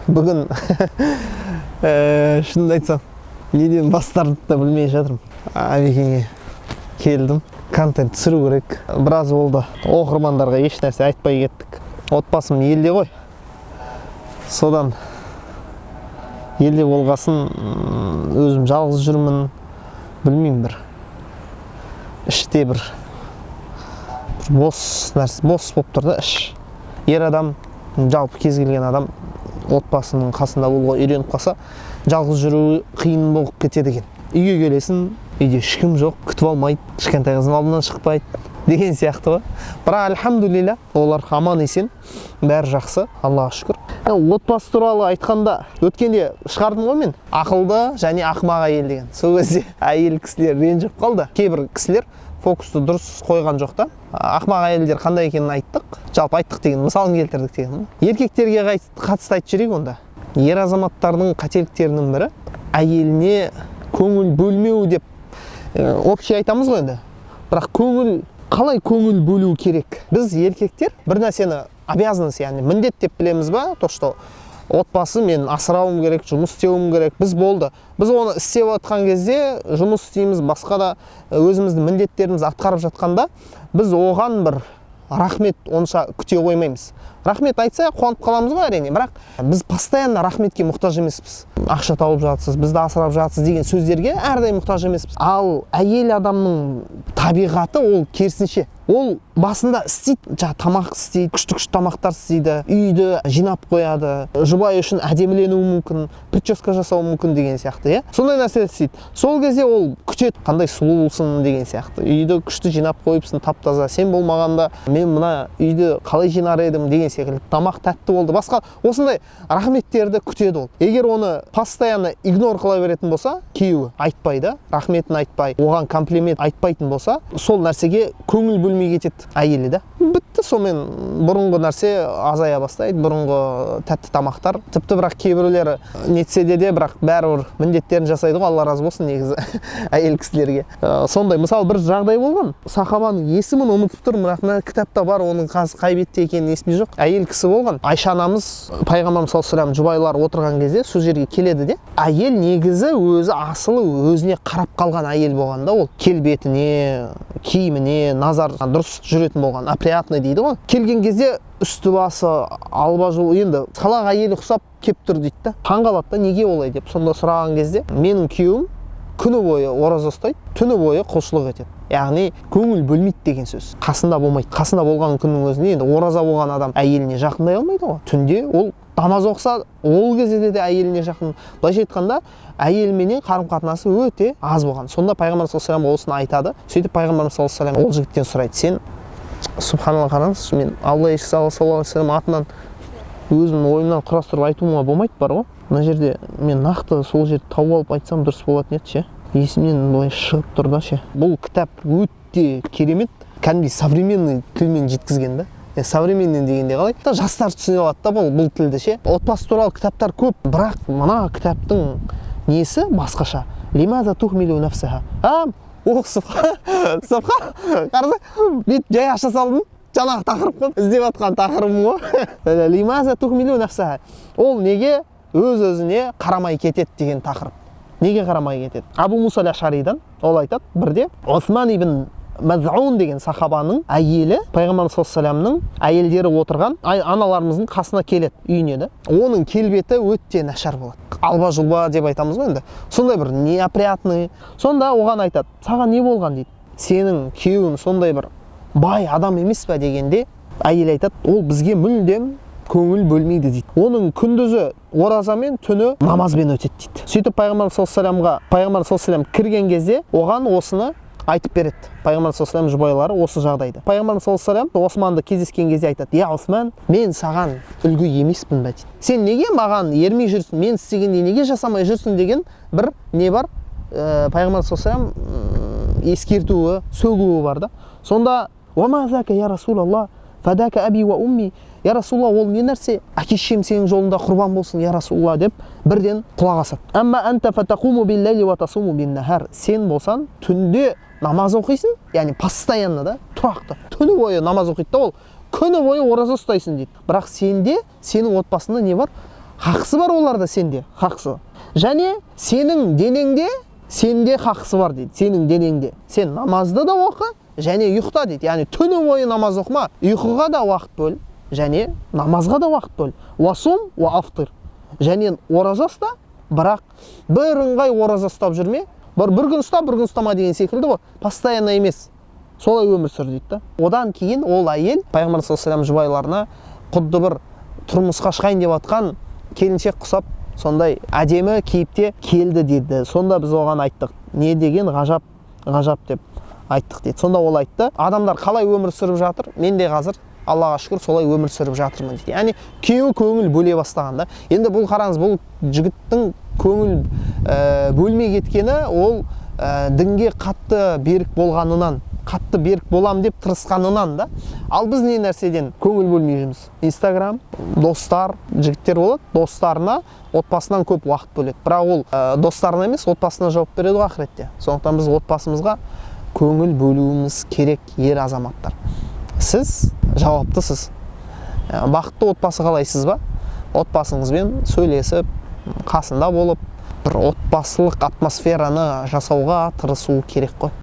Бүгін шынымды айтсам, неден бастарды да білмей жатырмын. Абекеңе келдім. Контент түсіру керек. Біраз болды. Оқырмандарға еш нәрсе айтпай кеттік. Отбасым елде ғой. Содан елде болғасын өзім жалғыз жүрмін. Білмеймін, бір іште бір бос нәрсе, бос болып тұр да іш. Ер адам, жалпы кез келген адам отбасының қасында болуға үйреніп қалса, жалғыз жүру қиын болып кетеді екен. Үйге келесің, үйде ешкім жоқ, күтіп алмайды, кішкентай қызың алдынан шықпайды деген сияқты ғой. Бірақ альхамдулилля, олар аман есен, бәрі жақсы, Аллаға шүкір. Отбасы туралы айтқанда, өткенде шығардым ғой мен, ақылды және ақымақ әйел деген. Сол кезде әйел кісілер ренжіп қалды. Кейбір кісілер фокусты дұрыс қойған жоқ та. Ақымақ әйелдер қандай екенін айттық, жалпы айттық деген, мысалын келтірдік деген. Еркектерге қатысты айтып жіберейік онда. Ер азаматтардың қателіктерінің бірі әйеліне көңіл бөлмеу деп общий айтамыз ғой енді. Бірақ қалай көңіл бөлу керек? Біз еркектер бір нәрсені обязанность, яғни міндет деп білеміз ба? То, что отбасы мен асырауым керек, жұмыс істеуім керек. Біз болды. Біз оны істеп отқан кезде жұмыс істейміз, басқа да өзіміздің міндеттеріміз атқарып жатқанда, біз оған бір рахмет онша күте қоймаймыз. Рахмет айтса қуанып қаламыз ғой әрине, бірақ біз постоянно рахметке мұқтаж емеспіз. Ақша тауып жатсыз, бізді асырап жатсыз деген сөздерге әрдайым мұқтаж емеспіз. Ал әйел адамның табиғаты ол керісінше. Ол басында істейді, тамақ істейді, күшті тамақтар істейді, үйді жинап қояды, жұбайы үшін әдеміленуі мүмкін, прическа жасауы мүмкін деген сияқты, сондай нәрсе істейді. Сол кезде ол күтеді, қандай сұлу болсын деген сияқты. Үйді күшті жинап қойыпсың, тап-таза, сен болмағанда мен мына үйді қалай жинар едім деген секілді. Тамақ тәтті болды. Басқа осындай рахметтерді күтеді ол. Егер оны постоянно игнор қыла беретін болса, күйеуі айтпайды, рахметін айтпай, оған комплимент айтпайтын болса, сол нәрсеге көңіл бөлмей кетеді әйелі да. Бітті, сонымен бұрынғы нәрсе азая бастайды, бұрынғы тәтті тамақтар. Тіпті бірақ кейбіреулері нетсе де, бірақ бәрібір міндеттерін жасайды ғой, Алла разы болсын негізі әйел кісілерге. Сондай, мысалы бір жағдай болған. Сахабаның есімін ұмытып тұрмын, бірақ мына кітапта бар, оның қай бетте екенін есімде жоқ. Әйел кісі болған. Айша анамыз, пайғамбарымыз саллаллаху алейхи вассалам жұбайлар отырған кезде сол жерге келеді де. Әйел негізі өзі асылы өзіне қарап қалған әйел болғанда, ол келбетіне, киіміне назар дұрыс жүретін болған, опрятный дейді ғой. Келген кезде үсті басы алба-жұлба, енді салақ әйел ұқсап кеп тұр дейді да. Таңғалады да, неге олай деп. Сонда сұраған кезде менің күйеуім күні бойы ораза ұстайды, түні бойы құлшылық етеді. Яғни көңіл бөлмейді деген сөз. Қасында болмайды. Қасында болған күннің өзінде енді ораза болған адам әйеліне жақындай алмайды ғой. Түнде ол намаз оқса, ол кезде де әйеліне жақын. Былайша айтқанда, әйелменен қарым-қатынасы өте аз болған. Сонда пайғамбар саллаллаху алейхи вассалам осыны айтады. Сөйтіп пайғамбар саллаллаху алейхи вассалам ол жігіттен сұрайды: сен, субханалла, қараңыз, мен алла елшісі саллаллаху алейхи вассалам атынан өзімнің ойымнан құрастырып айтуыма болмайды бар ғой. Мына жерде мен нақты сол жерді тауып алып айтсам дұрыс болатын еді ше. Есімнен былай шығып тұр да ше. Бұл кітап өте керемет, кәдімгідей современный тілмен жеткізген да. Современный дегенде қалай? Жастар түсіне алады да бұл тілді ше. Отбасы туралы кітаптар көп, бірақ мына кітаптың несі басқаша. Лимаза тухмилу нафсаха. Қарсы, бет жай аша салдым. Жаңағы тақырып қой, іздеп жатқан тақырыбым ғой. Лимаза тухмилу нафсаха. Ол неге өз-өзіне қарамай кетеді деген тақырып. Неге қарамай кетеді? Абу Муса аль-Ашаридан ол айтады, бірде Осман ибн Маз'ун деген сахабаның әйелі пайғамбар саллаллаху алейхи вассаламның әйелдері отырған аналарымыздың қасына келеді, үйіне да. Оның келбеті өте нашар болады. Алба-жұлба деп айтамыз ғой енді. Сондай бір неопрятный. Сонда оған айтады: саған не болған дейді. Сенің күйеуің сондай бір бай адам емес пе дегенде, әйел айтады: ол бізге мүлдем көңіл бөлмейді дейді. Оның күндізі оразамен, түні намазбен өтеді дейді. Сөйтіп пайғамбар саллаллаху алейхи вассалам кірген кезде оған осыны айтып береді. Пайғамбар саллаллаху алейхи вассалам жұбайлары осы жағдайды. Пайғамбар саллаллаху алейхи вассалам Османды кездескен кезде айтады: я Осман, мен саған үлгі емеспін бе дейді. Сен неге маған ермей жүрсің, мен істегенде неге жасамай жүрсің деген бір не бар. Пайғамбар саллаллаху алейхи вассалам ескертуі, сөгуі бар да. Сонда уама зака я Расулаллах, фадака аби ва умми. Я Расулалла, ол не нәрсе? Әке-шешем сенің жолында құрбан болсын, я Расулалла деп бірден құлақ асады. Амма анта фатақуму биллайли ва тасуму биннахар. Сен болсаң түнде намаз оқисың, яғни постоянно да, тұрақты. Түні бойы намаз оқиды да, ол күні бойы ораза ұстайсың дейді. Бірақ сенің отбасында не бар? Хақысы бар оларда, сенде хақысы. Және сенің денеңде сенде хақысы бар дейді. Сенің денеңде. Сен намазды да оқы, және ұйықта дейді. Яғни түні бойы намаз оқыма, ұйқыға да уақыт бөл, және намазға да уақыт бөл. Уасум уа афтыр. Және ораза ұста, бірақ бірыңғай ораза ұстап жүрме. Бір күн ұста, бір күн ұстама деген секілді ғой. Постоянно емес. Солай өмір сүр дейді да. Одан кейін ол әйел Пайғамбар саллаллаху алейхи ва саллям жұбайларына құдды бір тұрмысқа шығайын деп атқан келіншек құсап, сондай әдемі кейіпте келді дейді. Сонда біз оған айттық, не деген ғажап деп айттық дейді. Сонда ол айтты, адамдар қалай өмір сүріп жатыр, мен де қазір Аллаға шүкір солай өмір сүріп жатырмын дейді. Яғни күйеуі көңіл бөле бастағанда. Енді бұл қараңыз, бұл жігіттің көңіл бөлмей кеткені ол дінге қатты берік болғанынан, қатты берік болам деп тырысқанынан да. Ал біз не нәрседен көңіл бөлмей жүрміз? Инстаграм, достар, жігіттер болады, достарына, отбасынан көп уақыт бөледі. Бірақ ол достарына емес, отбасына жауап береді ғой ақыретте. Сондықтан біз отбасымызға көңіл бөлуіміз керек, ер азаматтар. Сіз жауаптысыз. Бақытты отбасы қалайсыз ба? Отбасыңызбен сөйлесіп, қасында болып, бір отбасылық атмосфераны жасауға тырысу керек қой.